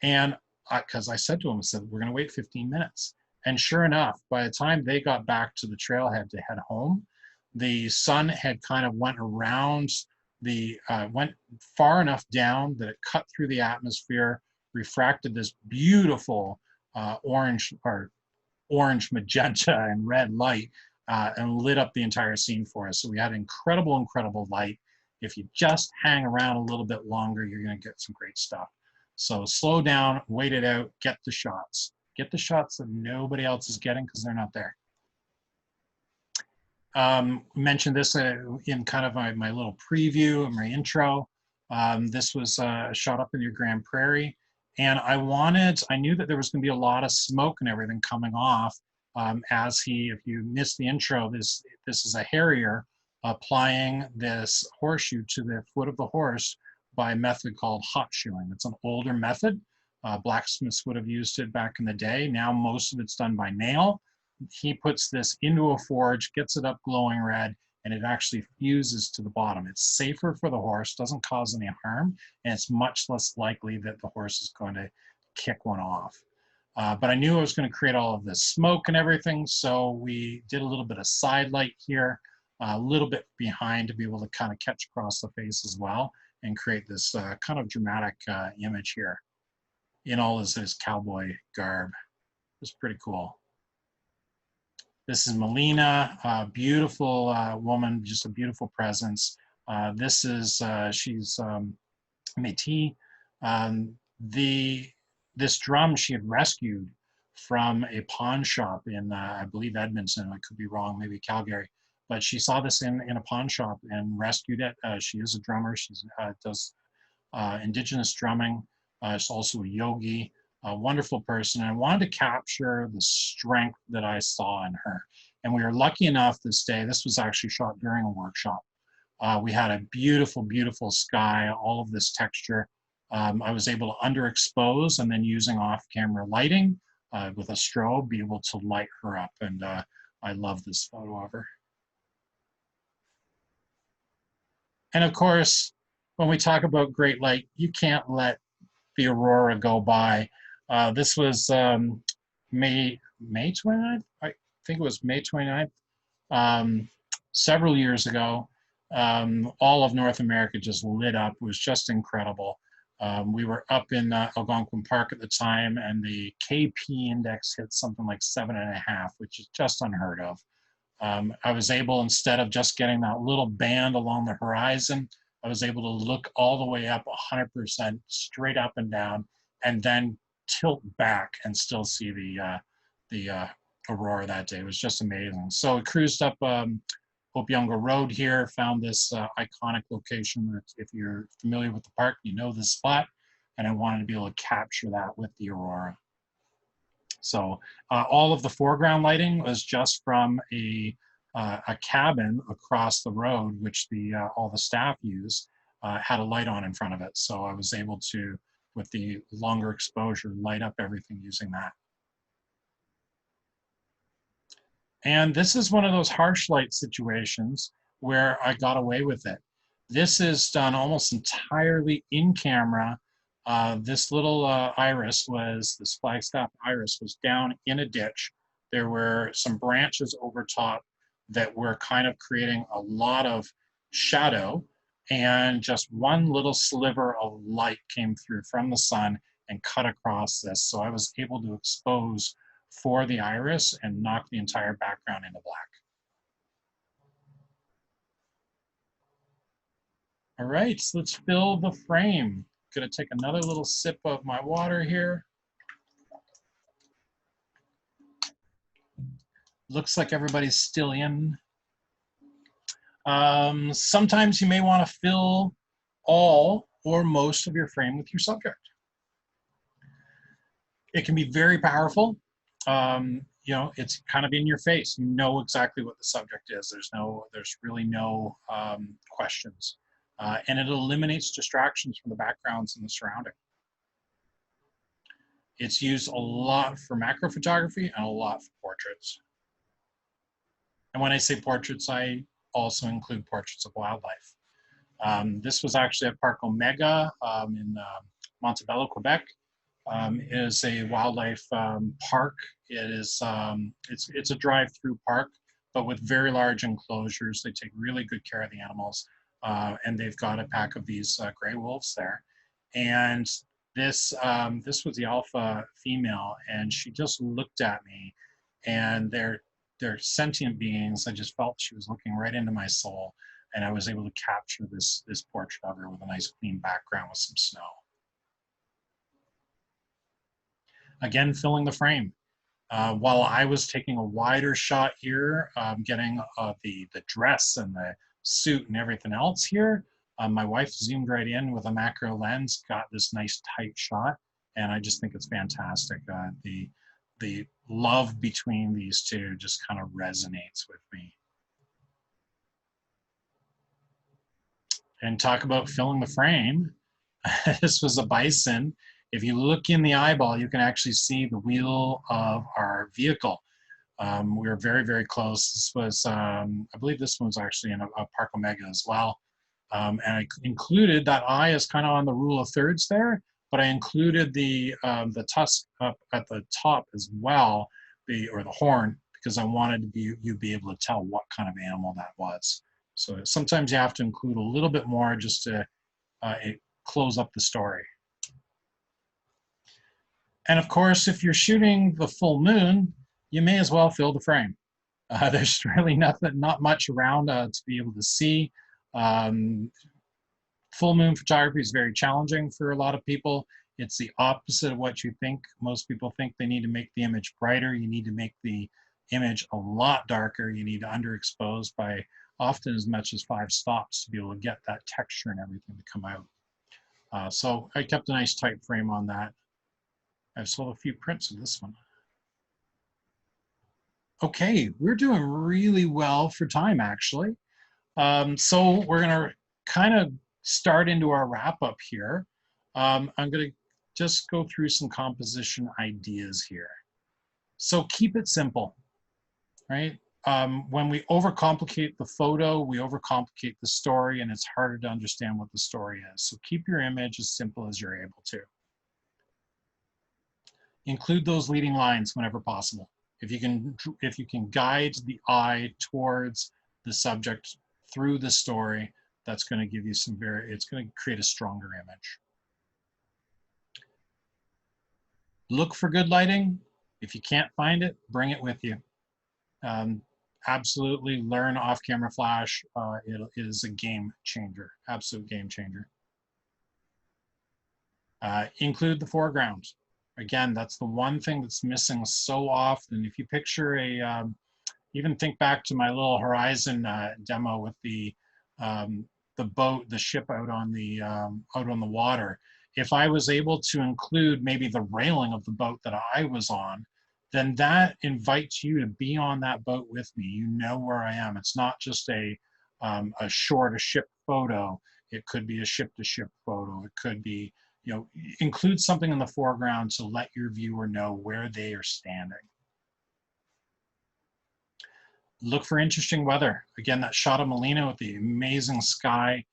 And because I said to him, I said, we're going to wait 15 minutes. And sure enough, by the time they got back to the trailhead to head home, the sun had kind of went around went far enough down that it cut through the atmosphere, refracted this beautiful orange, magenta, and red light, and lit up the entire scene for us. So we had incredible, incredible light. If you just hang around a little bit longer, you're going to get some great stuff. So slow down, wait it out, get the shots. Get the shots that nobody else is getting because they're not there. Mentioned this in kind of my little preview and my intro. This was shot up in your Grand Prairie. And I knew that there was going to be a lot of smoke and everything coming off if you missed the intro, this is a harrier applying this horseshoe to the foot of the horse by a method called hot shoeing. It's an older method, Blacksmiths would have used it back in the day. Now most of it's done by nail. He puts this into a forge, gets it up glowing red, and it actually fuses to the bottom. It's safer for the horse, doesn't cause any harm, and it's much less likely that the horse is going to kick one off. But I knew I was going to create all of this smoke and everything, so we did a little bit of side light here, a little bit behind to be able to kind of catch across the face as well and create this kind of dramatic image here in all his cowboy garb. It's pretty cool. This is Melina, a beautiful woman, just a beautiful presence. This is, she's Métis. This drum she had rescued from a pawn shop in, I believe, Edmonton. I could be wrong, maybe Calgary. But she saw this in a pawn shop and rescued it. She is a drummer. She does Indigenous drumming. She's also a yogi, a wonderful person. And I wanted to capture the strength that I saw in her. And we were lucky enough this day, this was actually shot during a workshop. We had a beautiful, beautiful sky, all of this texture. I was able to underexpose and then using off-camera lighting with a strobe, be able to light her up. And I love this photo of her. And of course, when we talk about great light, you can't let the aurora go by. This was May 29th? I think it was May 29th, several years ago. All of North America just lit up. It was just incredible. We were up in Algonquin Park at the time, and the KP index hit something like 7.5, which is just unheard of. I was able, instead of just getting that little band along the horizon, I was able to look all the way up 100% straight up and down, and then tilt back and still see the aurora that day. It was just amazing. So I cruised up Hope-Yongo Road here, found this iconic location. If you're familiar with the park, you know this spot, and I wanted to be able to capture that with the aurora. So all of the foreground lighting was just from a cabin across the road, which all the staff use, had a light on in front of it. So I was able to, with the longer exposure, light up everything using that. And this is one of those harsh light situations where I got away with it. This is done almost entirely in camera. This little this Flagstaff iris was down in a ditch. There were some branches over top that were kind of creating a lot of shadow, and just one little sliver of light came through from the sun and cut across this. So I was able to expose for the iris and knock the entire background into black. All right, so let's fill the frame. Gonna take another little sip of my water here. Looks like everybody's still in. Sometimes you may want to fill all or most of your frame with your subject. It can be very powerful. You know, it's kind of in your face. You know exactly what the subject is. There's really no questions. And it eliminates distractions from the backgrounds and the surrounding. It's used a lot for macro photography and a lot for portraits. And when I say portraits, I also include portraits of wildlife. This was actually at Parc Omega in Montebello, Quebec. It is a wildlife park. It is it's a drive-through park, but with very large enclosures. They take really good care of the animals, and they've got a pack of these gray wolves there. And this was the alpha female, and she just looked at me, and they're sentient beings. I just felt she was looking right into my soul, and I was able to capture this portrait of her with a nice clean background with some snow. Again, filling the frame. While I was taking a wider shot here, getting the dress and the suit and everything else here, my wife zoomed right in with a macro lens, got this nice tight shot, and I just think it's fantastic. The love between these two just kind of resonates with me. And talk about filling the frame. This was a bison, If you look in the eyeball, you can actually see the wheel of our vehicle. We were very, very close. This was, I believe this one's actually in a Park Omega as well. And I included, that eye is kind of on the rule of thirds there, but I included the tusk up at the top as well, or the horn, because I wanted you be able to tell what kind of animal that was. So sometimes you have to include a little bit more just to close up the story. And of course, if you're shooting the full moon, you may as well fill the frame. There's really not much around to be able to see. Full moon photography is very challenging for a lot of people. It's the opposite of what you think. Most people think they need to make the image brighter. You need to make the image a lot darker. You need to underexpose by often as much as 5 stops to be able to get that texture and everything to come out. So I kept a nice tight frame on that. I've sold a few prints of this one. Okay, we're doing really well for time, actually. So we're gonna kind of start into our wrap up here. I'm gonna just go through some composition ideas here. So keep it simple, right? When we overcomplicate the photo, we overcomplicate the story, and it's harder to understand what the story is. So keep your image as simple as you're able to. Include those leading lines whenever possible. If you can guide the eye towards the subject through the story, that's going to give you it's going to create a stronger image. Look for good lighting. If you can't find it, bring it with you. Absolutely learn off-camera flash. It is a game changer, absolute game changer. Include the foreground. Again, that's the one thing that's missing so often. If you picture even think back to my little Horizon demo with the boat, the ship out on the water. If I was able to include maybe the railing of the boat that I was on, then that invites you to be on that boat with me. You know where I am. It's not just a ship photo. It could be a ship-to-ship photo. It could be, include something in the foreground to let your viewer know where they are standing. Look for interesting weather. Again, that shot of Molina with the amazing sky,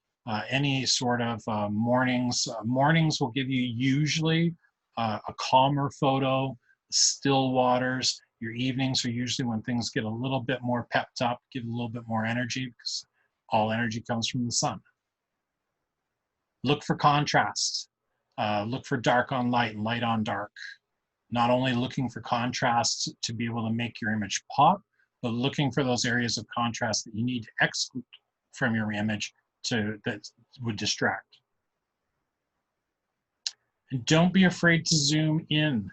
any sort of mornings. Mornings will give you usually a calmer photo, still waters. Your evenings are usually when things get a little bit more pepped up, give a little bit more energy, because all energy comes from the sun. Look for contrast. Look for dark on light and light on dark. Not only looking for contrast to be able to make your image pop, but looking for those areas of contrast that you need to exclude from your image that would distract. And don't be afraid to zoom in.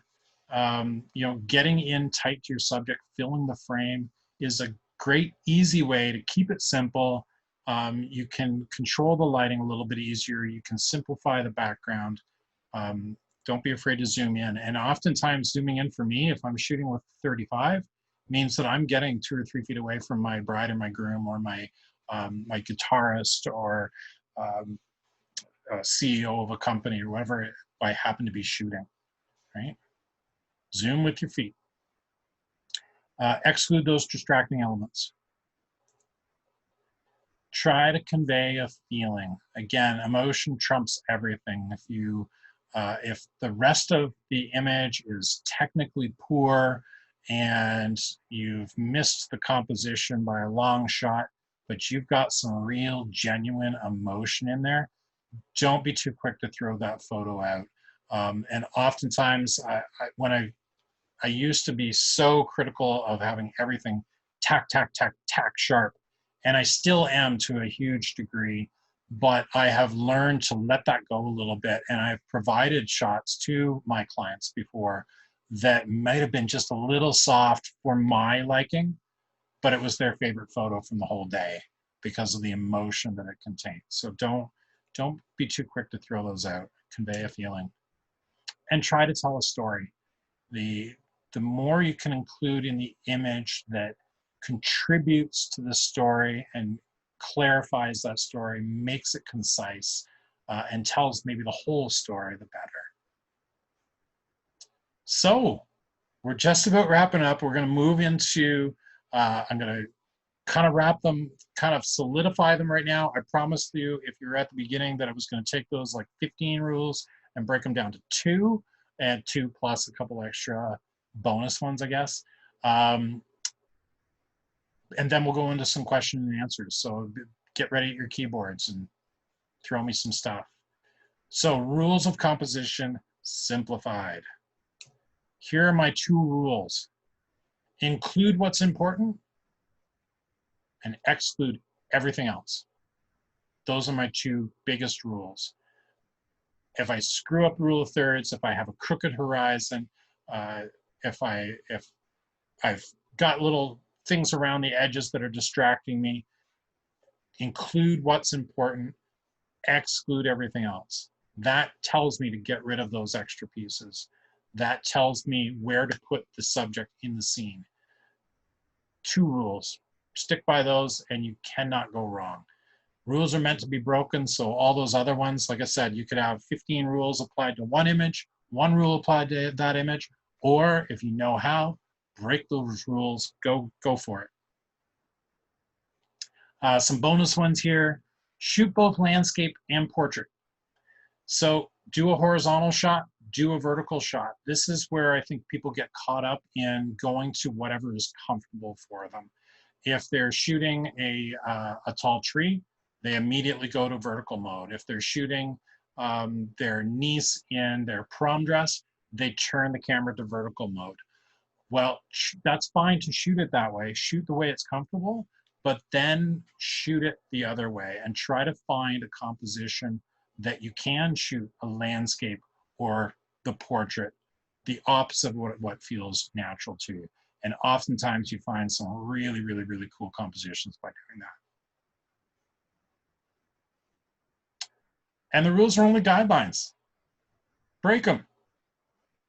Getting in tight to your subject, filling the frame is a great, easy way to keep it simple. You can control the lighting a little bit easier. You can simplify the background. Don't be afraid to zoom in. And oftentimes zooming in for me, if I'm shooting with 35, means that I'm getting 2 or 3 feet away from my bride or my groom or my guitarist or CEO of a company or whatever I happen to be shooting, right? Zoom with your feet. Exclude those distracting elements. Try to convey a feeling. Again, emotion trumps everything. If the rest of the image is technically poor and you've missed the composition by a long shot, but you've got some real genuine emotion in there, don't be too quick to throw that photo out. And oftentimes, I used to be so critical of having everything tack sharp, and I still am to a huge degree, but I have learned to let that go a little bit, and I've provided shots to my clients before that might have been just a little soft for my liking, but it was their favorite photo from the whole day because of the emotion that it contains. So don't be too quick to throw those out. Convey a feeling. And try to tell a story. The more you can include in the image that contributes to the story and clarifies that story, makes it concise, and tells maybe the whole story, the better. So we're just about wrapping up. We're going to move into, I'm going to kind of wrap them, kind of solidify them right now. I promised you, if you're at the beginning, that I was going to take those like 15 rules and break them down to 2, and 2 plus a couple extra bonus ones, I guess. And then we'll go into some question and answers. So get ready at your keyboards and throw me some stuff. So rules of composition simplified. Here are my 2 rules. Include what's important and exclude everything else. Those are my 2 biggest rules. If I screw up rule of thirds, if I have a crooked horizon, if I've got little things around the edges that are distracting me, include what's important, exclude everything else. That tells me to get rid of those extra pieces. That tells me where to put the subject in the scene. 2 rules. Stick by those and you cannot go wrong. Rules are meant to be broken, so all those other ones, like I said, you could have 15 rules applied to one image, 1 rule applied to that image, or if you know how, break those rules, go for it. Some bonus ones here. Shoot both landscape and portrait. So do a horizontal shot, do a vertical shot. This is where I think people get caught up in going to whatever is comfortable for them. If they're shooting a tall tree, they immediately go to vertical mode. If they're shooting their niece in their prom dress, they turn the camera to vertical mode. Well, that's fine to shoot it that way. Shoot the way it's comfortable, but then shoot it the other way and try to find a composition that you can shoot a landscape or the portrait, the opposite of what feels natural to you. And oftentimes you find some really, really, really cool compositions by doing that. And the rules are only guidelines. Break them.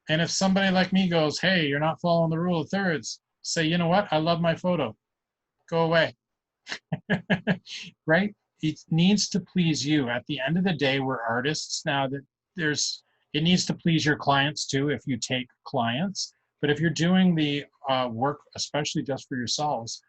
And if somebody like me goes, hey, you're not following the rule of thirds, say, you know what? I love my photo. Go away. Right? It needs to please you. At the end of the day, we're artists now. That it needs to please your clients too if you take clients. But if you're doing the work, especially just for yourselves,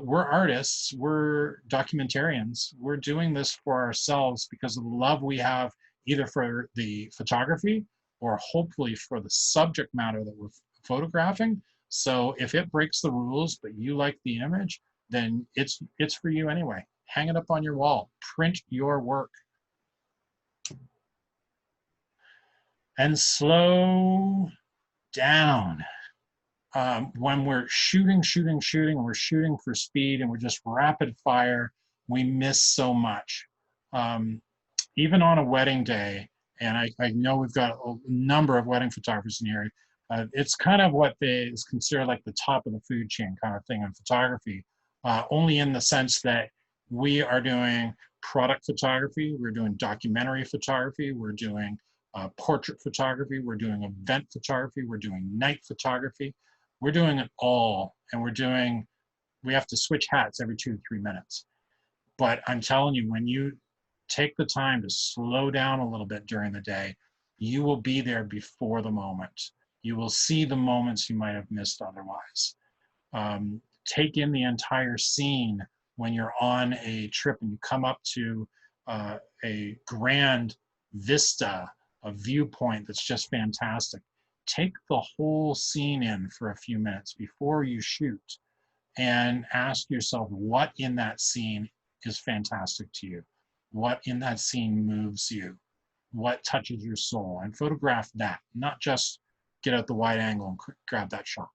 we're artists, we're documentarians. We're doing this for ourselves because of the love we have either for the photography or hopefully for the subject matter that we're photographing. So if it breaks the rules, but you like the image, then it's for you anyway. Hang it up on your wall, print your work. And slow down. When we're shooting, we're shooting for speed and we're just rapid fire, we miss so much. Even on a wedding day, and I know we've got a number of wedding photographers in here, it's kind of what is considered like the top of the food chain kind of thing in photography, only in the sense that we are doing product photography, we're doing documentary photography, we're doing portrait photography, we're doing event photography, we're doing night photography. We're doing it all, and we have to switch hats every 2 to 3 minutes. But I'm telling you, when you take the time to slow down a little bit during the day, you will be there before the moment. You will see the moments you might have missed otherwise. Take in the entire scene when you're on a trip and you come up to a grand vista, a viewpoint that's just fantastic. Take the whole scene in for a few minutes before you shoot and ask yourself what in that scene is fantastic to you, what in that scene moves you, what touches your soul, and photograph that, not just get out the wide angle and grab that shot,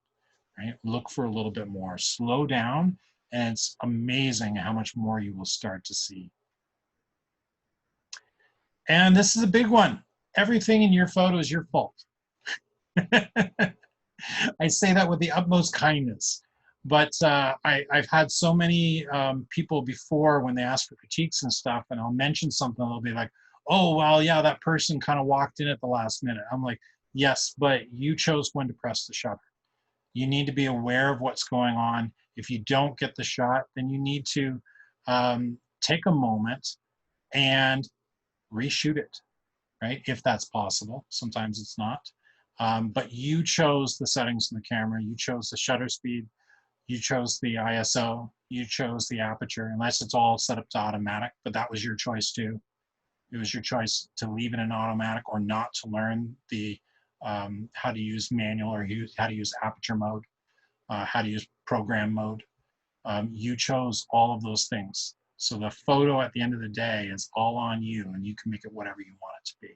right? Look for a little bit more, slow down, and it's amazing how much more you will start to see. And this is a big one. Everything in your photo is your fault. I say that with the utmost kindness, but I've had so many people before when they ask for critiques and stuff, and I'll mention something, they'll be like, oh, well, yeah, that person kind of walked in at the last minute. I'm like, yes, but you chose when to press the shutter. You need to be aware of what's going on. If you don't get the shot, then you need to take a moment and reshoot it, right? If that's possible. Sometimes it's not. But you chose the settings in the camera, you chose the shutter speed, you chose the ISO, you chose the aperture, unless it's all set up to automatic, but that was your choice too. It was your choice to leave it in automatic or not to learn the how to use manual or how to use aperture mode, how to use program mode. You chose all of those things. So the photo at the end of the day is all on you, and you can make it whatever you want it to be.